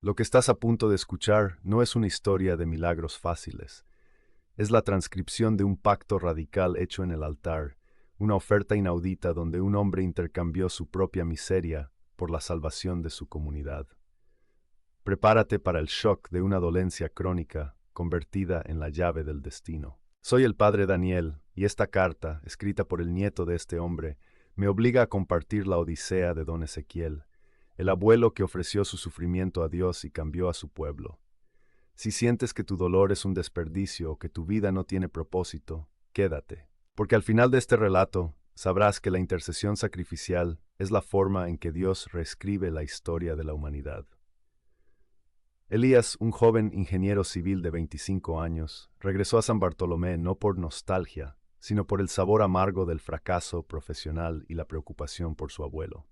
Lo que estás a punto de escuchar no es una historia de milagros fáciles. Es la transcripción de un pacto radical hecho en el altar, una oferta inaudita donde un hombre intercambió su propia miseria por la salvación de su comunidad. Prepárate para el shock de una dolencia crónica convertida en la llave del destino. Soy el padre Daniel, y esta carta, escrita por el nieto de este hombre, me obliga a compartir la odisea de don Ezequiel, el abuelo que ofreció su sufrimiento a Dios y cambió a su pueblo. Si sientes que tu dolor es un desperdicio o que tu vida no tiene propósito, quédate, porque al final de este relato sabrás que la intercesión sacrificial es la forma en que Dios reescribe la historia de la humanidad. Elías, un joven ingeniero civil de 25 años, regresó a San Bartolomé no por nostalgia, sino por el sabor amargo del fracaso profesional y la preocupación por su abuelo.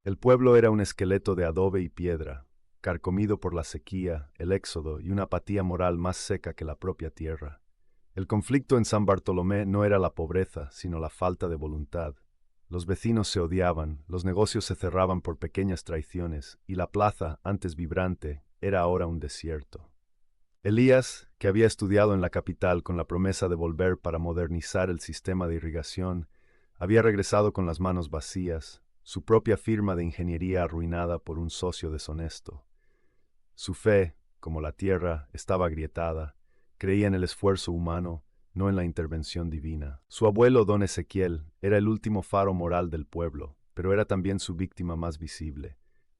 El pueblo era un esqueleto de adobe y piedra, carcomido por la sequía, el éxodo y una apatía moral más seca que la propia tierra. El conflicto en San Bartolomé no era la pobreza, sino la falta de voluntad. Los vecinos se odiaban, los negocios se cerraban por pequeñas traiciones, y la plaza, antes vibrante, era ahora un desierto. Elías, que había estudiado en la capital con la promesa de volver para modernizar el sistema de irrigación, había regresado con las manos vacías, su propia firma de ingeniería arruinada por un socio deshonesto. Su fe, como la tierra, estaba agrietada, creía en el esfuerzo humano, no en la intervención divina. Su abuelo, don Ezequiel, era el último faro moral del pueblo, pero era también su víctima más visible.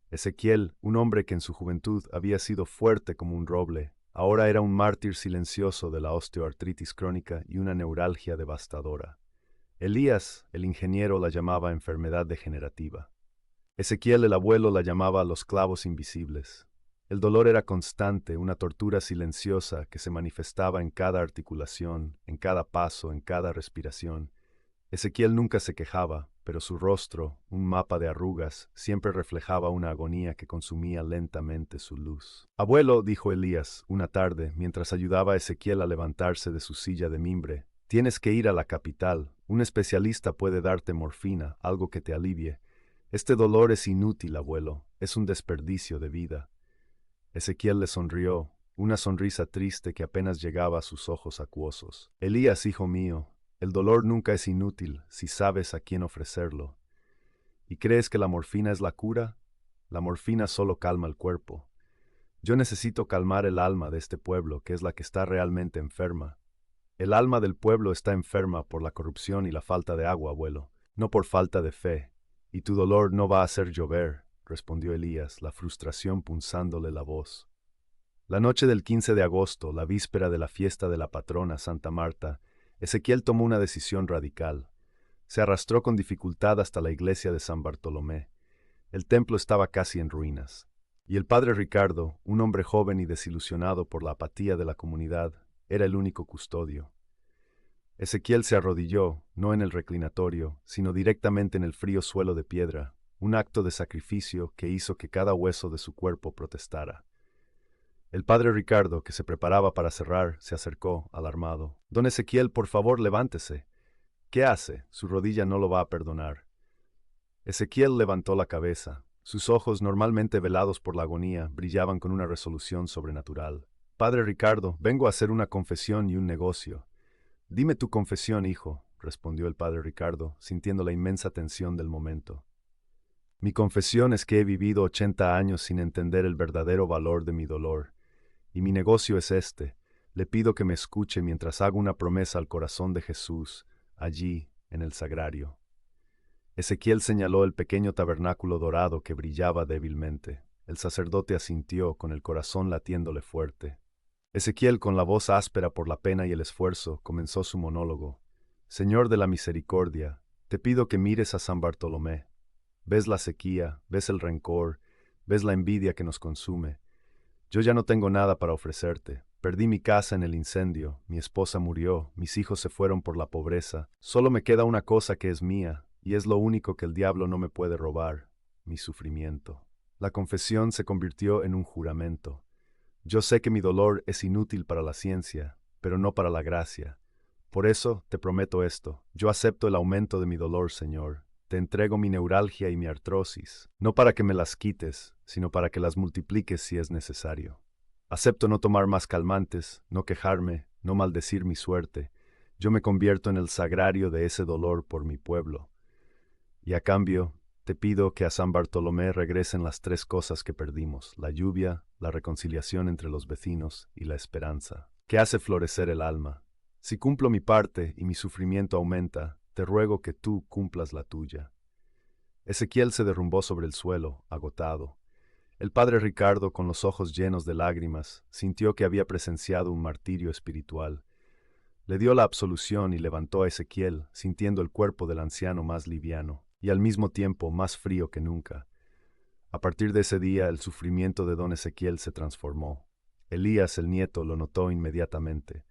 Ezequiel, un hombre que en su juventud había sido fuerte como un roble, ahora era un mártir silencioso de la osteoartritis crónica y una neuralgia devastadora. Elías, el ingeniero, la llamaba enfermedad degenerativa. Ezequiel, el abuelo, la llamaba los clavos invisibles. El dolor era constante, una tortura silenciosa que se manifestaba en cada articulación, en cada paso, en cada respiración. Ezequiel nunca se quejaba, pero su rostro, un mapa de arrugas, siempre reflejaba una agonía que consumía lentamente su luz. Abuelo, dijo Elías, una tarde, mientras ayudaba a Ezequiel a levantarse de su silla de mimbre, tienes que ir a la capital. Un especialista puede darte morfina, algo que te alivie. Este dolor es inútil, abuelo, es un desperdicio de vida. Ezequiel le sonrió, una sonrisa triste que apenas llegaba a sus ojos acuosos. Elías, hijo mío, el dolor nunca es inútil si sabes a quién ofrecerlo. ¿Y crees que la morfina es la cura? La morfina solo calma el cuerpo. Yo necesito calmar el alma de este pueblo, que es la que está realmente enferma. El alma del pueblo está enferma por la corrupción y la falta de agua, abuelo, no por falta de fe. Y tu dolor no va a hacer llover, respondió Elías, la frustración punzándole la voz. La noche del 15 de agosto, la víspera de la fiesta de la patrona Santa Marta, Ezequiel tomó una decisión radical. Se arrastró con dificultad hasta la iglesia de San Bartolomé. El templo estaba casi en ruinas. Y el padre Ricardo, un hombre joven y desilusionado por la apatía de la comunidad, era el único custodio. Ezequiel se arrodilló, no en el reclinatorio, sino directamente en el frío suelo de piedra, un acto de sacrificio que hizo que cada hueso de su cuerpo protestara. El padre Ricardo, que se preparaba para cerrar, se acercó, alarmado. Don Ezequiel, por favor, levántese. ¿Qué hace? Su rodilla no lo va a perdonar. Ezequiel levantó la cabeza. Sus ojos, normalmente velados por la agonía, brillaban con una resolución sobrenatural. Padre Ricardo, vengo a hacer una confesión y un negocio. Dime tu confesión, hijo, respondió el padre Ricardo, sintiendo la inmensa tensión del momento. Mi confesión es que he vivido 80 años sin entender el verdadero valor de mi dolor, y mi negocio es este. Le pido que me escuche mientras hago una promesa al corazón de Jesús, allí, en el sagrario. Ezequiel señaló el pequeño tabernáculo dorado que brillaba débilmente. El sacerdote asintió, con el corazón latiéndole fuerte. Ezequiel, con la voz áspera por la pena y el esfuerzo, comenzó su monólogo. Señor de la misericordia, te pido que mires a San Bartolomé. Ves la sequía, ves el rencor, ves la envidia que nos consume. Yo ya no tengo nada para ofrecerte. Perdí mi casa en el incendio, mi esposa murió, mis hijos se fueron por la pobreza. Solo me queda una cosa que es mía, y es lo único que el diablo no me puede robar, mi sufrimiento. La confesión se convirtió en un juramento. Yo sé que mi dolor es inútil para la ciencia, pero no para la gracia. Por eso te prometo esto. Yo acepto el aumento de mi dolor, Señor. te entrego mi neuralgia y mi artrosis, no para que me las quites, sino para que las multipliques si es necesario. Acepto no tomar más calmantes, no quejarme, no maldecir mi suerte. Yo me convierto en el sagrario de ese dolor por mi pueblo. Y a cambio, te pido que a San Bartolomé regresen las tres cosas que perdimos: la lluvia, la reconciliación entre los vecinos y la esperanza, que hace florecer el alma. Si cumplo mi parte y mi sufrimiento aumenta, te ruego que tú cumplas la tuya. Ezequiel se derrumbó sobre el suelo, agotado. El padre Ricardo, con los ojos llenos de lágrimas, sintió que había presenciado un martirio espiritual. Le dio la absolución y levantó a Ezequiel, sintiendo el cuerpo del anciano más liviano, y al mismo tiempo más frío que nunca. A partir de ese día, el sufrimiento de don Ezequiel se transformó. Elías, el nieto, lo notó inmediatamente.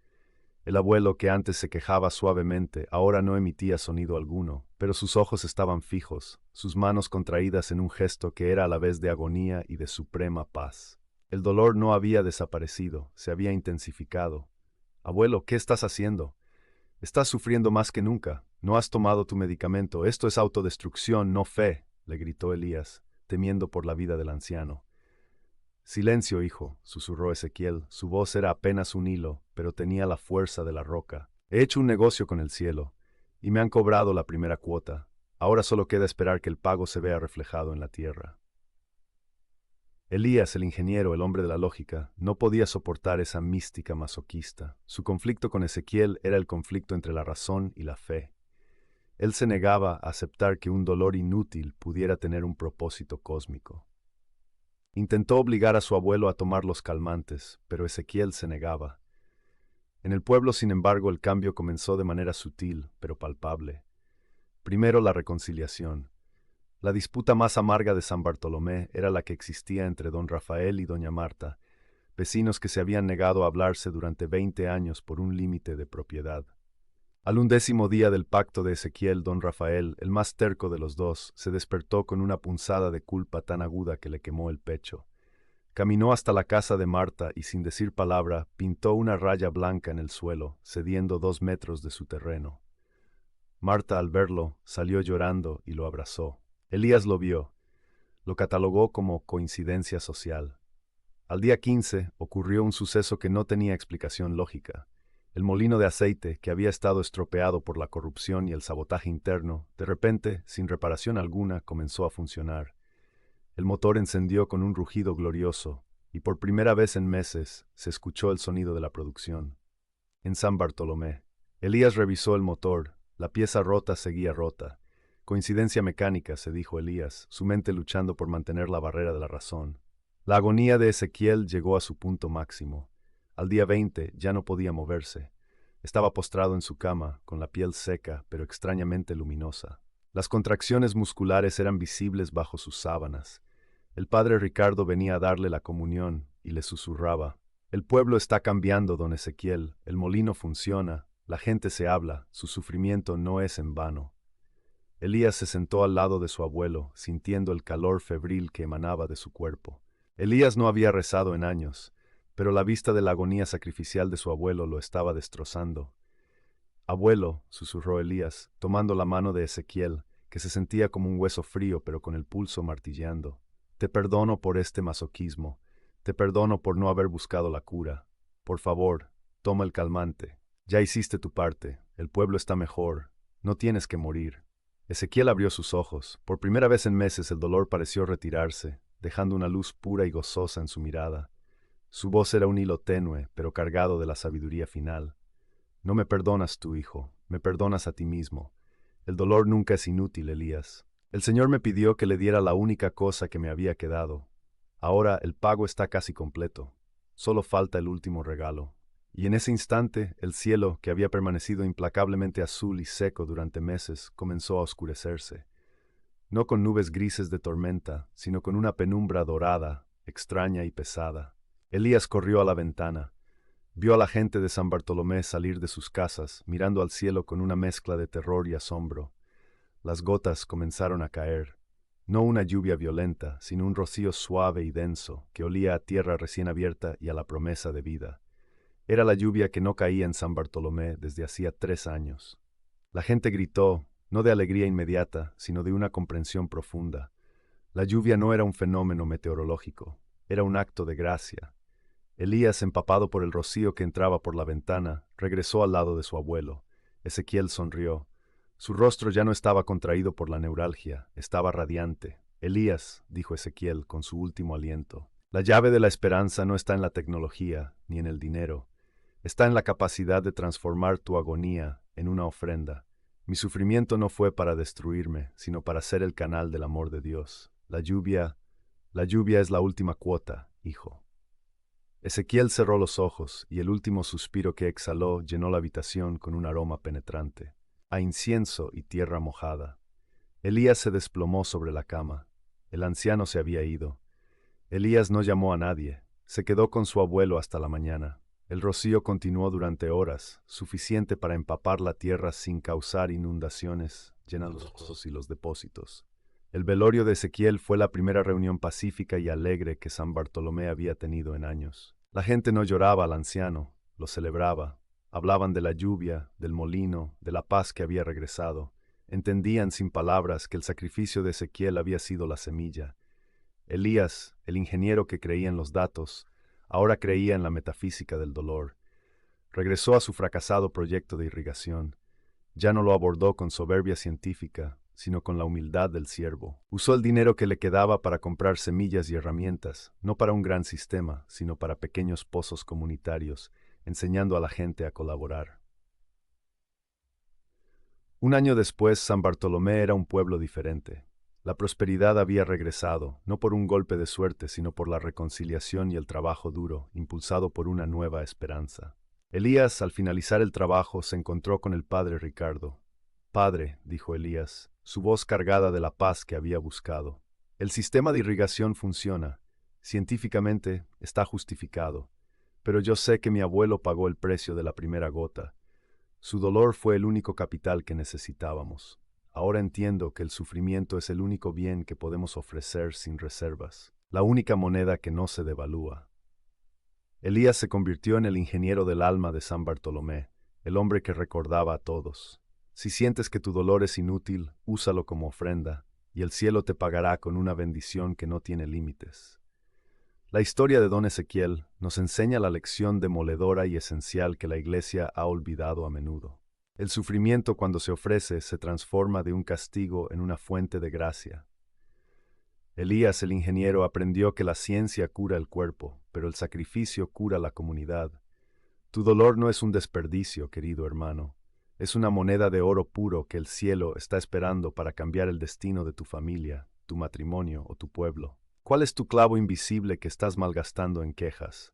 El abuelo, que antes se quejaba suavemente, ahora no emitía sonido alguno, pero sus ojos estaban fijos, sus manos contraídas en un gesto que era a la vez de agonía y de suprema paz. El dolor no había desaparecido, se había intensificado. Abuelo, ¿qué estás haciendo? Estás sufriendo más que nunca. No has tomado tu medicamento. Esto es autodestrucción, no fe, le gritó Elías, temiendo por la vida del anciano. Silencio, hijo, susurró Ezequiel. Su voz era apenas un hilo, pero tenía la fuerza de la roca. He hecho un negocio con el cielo, y me han cobrado la primera cuota. Ahora solo queda esperar que el pago se vea reflejado en la tierra. Elías, el ingeniero, el hombre de la lógica, no podía soportar esa mística masoquista. Su conflicto con Ezequiel era el conflicto entre la razón y la fe. Él se negaba a aceptar que un dolor inútil pudiera tener un propósito cósmico. Intentó obligar a su abuelo a tomar los calmantes, pero Ezequiel se negaba. En el pueblo, sin embargo, el cambio comenzó de manera sutil, pero palpable. Primero, la reconciliación. La disputa más amarga de San Bartolomé era la que existía entre don Rafael y doña Marta, vecinos que se habían negado a hablarse durante 20 años por un límite de propiedad. Al 11º día del pacto de Ezequiel, don Rafael, el más terco de los dos, se despertó con una punzada de culpa tan aguda que le quemó el pecho. Caminó hasta la casa de Marta y, sin decir palabra, pintó una raya blanca en el suelo, cediendo 2 metros de su terreno. Marta, al verlo, salió llorando y lo abrazó. Elías lo vio. Lo catalogó como coincidencia social. Al día 15 ocurrió un suceso que no tenía explicación lógica. El molino de aceite, que había estado estropeado por la corrupción y el sabotaje interno, de repente, sin reparación alguna, comenzó a funcionar. El motor encendió con un rugido glorioso, y por primera vez en meses se escuchó el sonido de la producción. En San Bartolomé, Elías revisó el motor. La pieza rota seguía rota. Coincidencia mecánica, se dijo Elías, su mente luchando por mantener la barrera de la razón. La agonía de Ezequiel llegó a su punto máximo. Al día 20 ya no podía moverse. Estaba postrado en su cama, con la piel seca, pero extrañamente luminosa. Las contracciones musculares eran visibles bajo sus sábanas. El padre Ricardo venía a darle la comunión y le susurraba: «El pueblo está cambiando, don Ezequiel, el molino funciona, la gente se habla, su sufrimiento no es en vano». Elías se sentó al lado de su abuelo, sintiendo el calor febril que emanaba de su cuerpo. Elías no había rezado en años, pero la vista de la agonía sacrificial de su abuelo lo estaba destrozando. «Abuelo», susurró Elías, tomando la mano de Ezequiel, que se sentía como un hueso frío pero con el pulso martilleando. «Te perdono por este masoquismo, te perdono por no haber buscado la cura. Por favor, toma el calmante. Ya hiciste tu parte, el pueblo está mejor, no tienes que morir». Ezequiel abrió sus ojos. Por primera vez en meses el dolor pareció retirarse, dejando una luz pura y gozosa en su mirada. Su voz era un hilo tenue, pero cargado de la sabiduría final. «No me perdonas tú, hijo, me perdonas a ti mismo. El dolor nunca es inútil, Elías. El Señor me pidió que le diera la única cosa que me había quedado. Ahora el pago está casi completo. Solo falta el último regalo». Y en ese instante, el cielo, que había permanecido implacablemente azul y seco durante meses, comenzó a oscurecerse. No con nubes grises de tormenta, sino con una penumbra dorada, extraña y pesada. Elías corrió a la ventana. Vio a la gente de San Bartolomé salir de sus casas, mirando al cielo con una mezcla de terror y asombro. Las gotas comenzaron a caer. No una lluvia violenta, sino un rocío suave y denso, que olía a tierra recién abierta y a la promesa de vida. Era la lluvia que no caía en San Bartolomé desde hacía 3 años. La gente gritó, no de alegría inmediata, sino de una comprensión profunda. La lluvia no era un fenómeno meteorológico, era un acto de gracia. Elías, empapado por el rocío que entraba por la ventana, regresó al lado de su abuelo. Ezequiel sonrió. Su rostro ya no estaba contraído por la neuralgia, estaba radiante. Elías, dijo Ezequiel con su último aliento, la llave de la esperanza no está en la tecnología ni en el dinero, está en la capacidad de transformar tu agonía en una ofrenda. Mi sufrimiento no fue para destruirme, sino para ser el canal del amor de Dios. La lluvia es la última cuota, hijo. Ezequiel cerró los ojos y el último suspiro que exhaló llenó la habitación con un aroma penetrante, a incienso y tierra mojada. Elías se desplomó sobre la cama. El anciano se había ido. Elías no llamó a nadie. Se quedó con su abuelo hasta la mañana. El rocío continuó durante horas, suficiente para empapar la tierra sin causar inundaciones, llenando los pozos y los depósitos. El velorio de Ezequiel fue la primera reunión pacífica y alegre que San Bartolomé había tenido en años. La gente no lloraba al anciano, lo celebraba. Hablaban de la lluvia, del molino, de la paz que había regresado. Entendían sin palabras que el sacrificio de Ezequiel había sido la semilla. Elías, el ingeniero que creía en los datos, ahora creía en la metafísica del dolor. Regresó a su fracasado proyecto de irrigación. Ya no lo abordó con soberbia científica, sino con la humildad del siervo. Usó el dinero que le quedaba para comprar semillas y herramientas, no para un gran sistema, sino para pequeños pozos comunitarios, enseñando a la gente a colaborar. Un año después, San Bartolomé era un pueblo diferente. La prosperidad había regresado, no por un golpe de suerte, sino por la reconciliación y el trabajo duro, impulsado por una nueva esperanza. Elías, al finalizar el trabajo, se encontró con el padre Ricardo. Padre, dijo Elías, su voz cargada de la paz que había buscado. El sistema de irrigación funciona. Científicamente está justificado. Pero yo sé que mi abuelo pagó el precio de la primera gota. Su dolor fue el único capital que necesitábamos. Ahora entiendo que el sufrimiento es el único bien que podemos ofrecer sin reservas, la única moneda que no se devalúa. Elías se convirtió en el ingeniero del alma de San Bartolomé, el hombre que recordaba a todos. Si sientes que tu dolor es inútil, úsalo como ofrenda, y el cielo te pagará con una bendición que no tiene límites. La historia de don Ezequiel nos enseña la lección demoledora y esencial que la Iglesia ha olvidado a menudo. El sufrimiento, cuando se ofrece, se transforma de un castigo en una fuente de gracia. Elías, el ingeniero, aprendió que la ciencia cura el cuerpo, pero el sacrificio cura la comunidad. Tu dolor no es un desperdicio, querido hermano. Es una moneda de oro puro que el cielo está esperando para cambiar el destino de tu familia, tu matrimonio o tu pueblo. ¿Cuál es tu clavo invisible que estás malgastando en quejas?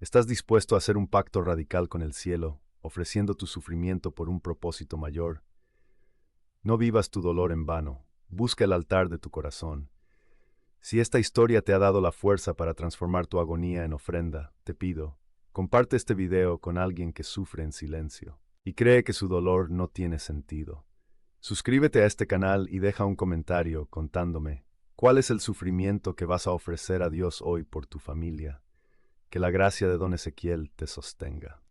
¿Estás dispuesto a hacer un pacto radical con el cielo, ofreciendo tu sufrimiento por un propósito mayor? No vivas tu dolor en vano. Busca el altar de tu corazón. Si esta historia te ha dado la fuerza para transformar tu agonía en ofrenda, te pido, comparte este video con alguien que sufre en silencio y cree que su dolor no tiene sentido. Suscríbete a este canal y deja un comentario contándome cuál es el sufrimiento que vas a ofrecer a Dios hoy por tu familia. Que la gracia de don Ezequiel te sostenga.